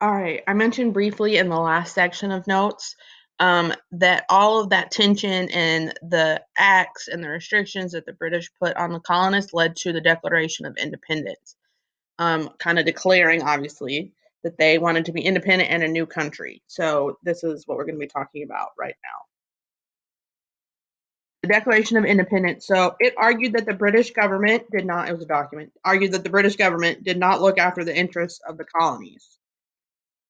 All right. I mentioned briefly in the last section of notes that all of that tension and the acts and the restrictions that the British put on the colonists led to the Declaration of Independence, kind of declaring, obviously, that they wanted to be independent and a new country. So, this is what we're going to be talking about right now. The Declaration of Independence. So, it argued that the British government did not, it was a document, argued that the British government did not look after the interests of the colonies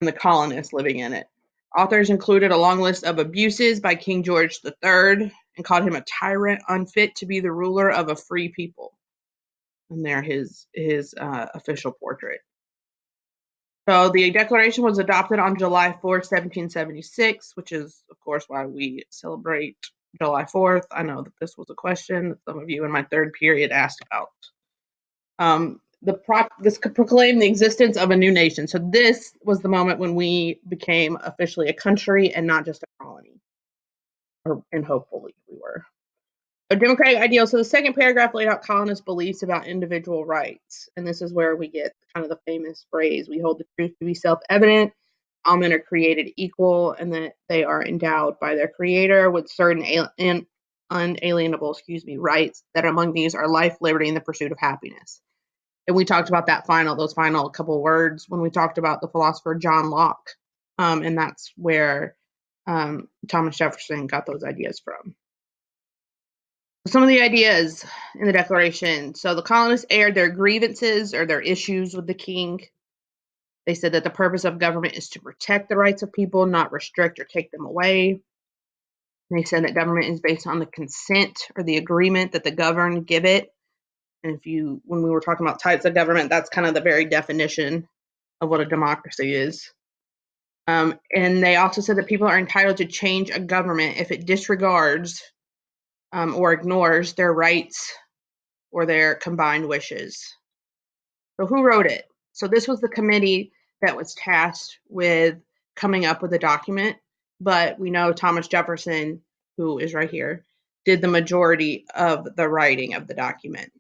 and the colonists living in it. Authors included a long list of abuses by King George III and called him a tyrant unfit to be the ruler of a free people. And there his official portrait. So the Declaration was adopted on July 4th, 1776, which is, of course, why we celebrate July 4th. I know that this was a question that some of you in my third period asked about. This could proclaim the existence of a new nation. So this was the moment when we became officially a country and not just a colony, and hopefully we were. A democratic ideal. So the second paragraph laid out colonists' beliefs about individual rights, and this is where we get kind of the famous phrase: "We hold the truth to be self-evident. All men are created equal, and that they are endowed by their Creator with certain unalienable, rights. That among these are life, liberty, and the pursuit of happiness." And we talked about those final couple words when we talked about the philosopher John Locke, and that's where Thomas Jefferson got those ideas from. Some of the ideas in the Declaration. So the colonists aired their grievances or their issues with the king. They said that the purpose of government is to protect the rights of people, not restrict or take them away. They said that government is based on the consent or the agreement that the governed give it. And when we were talking about types of government, that's kind of the very definition of what a democracy is. And they also said that people are entitled to change a government if it disregards or ignores their rights or their combined wishes. So who wrote it? So this was the committee that was tasked with coming up with a document, but we know Thomas Jefferson, who is right here, did the majority of the writing of the document.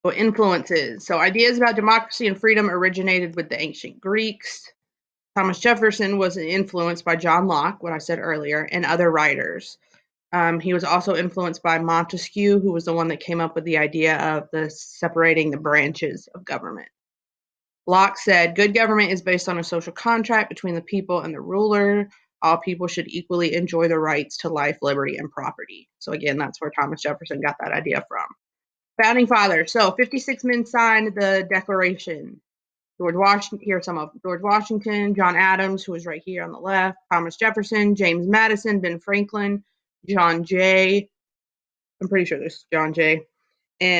So influences. So ideas about democracy and freedom originated with the ancient Greeks. Thomas Jefferson was influenced by John Locke, what I said earlier, and other writers. He was also influenced by Montesquieu, who was the one that came up with the idea of separating the branches of government. Locke said, "Good government is based on a social contract between the people and the ruler. All people should equally enjoy the rights to life, liberty, and property." So again, that's where Thomas Jefferson got that idea from. Founding fathers. So 56 men signed the Declaration. George Washington, here are some of them: George Washington, John Adams, who is right here on the left, Thomas Jefferson, James Madison, Ben Franklin, John Jay. I'm pretty sure this is John Jay,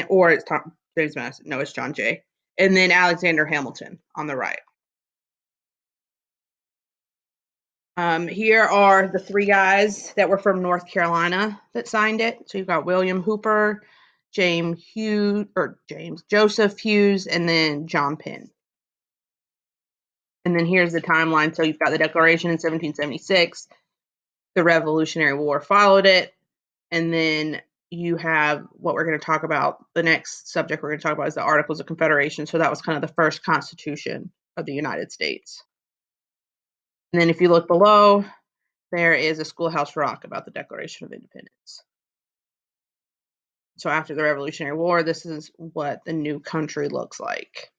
or it's James Madison. No, it's John Jay. And then Alexander Hamilton on the right. Here are the three guys that were from North Carolina that signed it. So you've got William Hooper, Joseph Hughes, and then John Penn. And then here's the timeline. So you've got the Declaration in 1776. The Revolutionary War followed it. And then you have what we're going to talk about. The next subject we're going to talk about is the Articles of Confederation. So that was kind of the first Constitution of the United States. And then if you look below, there is a Schoolhouse Rock about the Declaration of Independence. So after the Revolutionary War, this is what the new country looks like.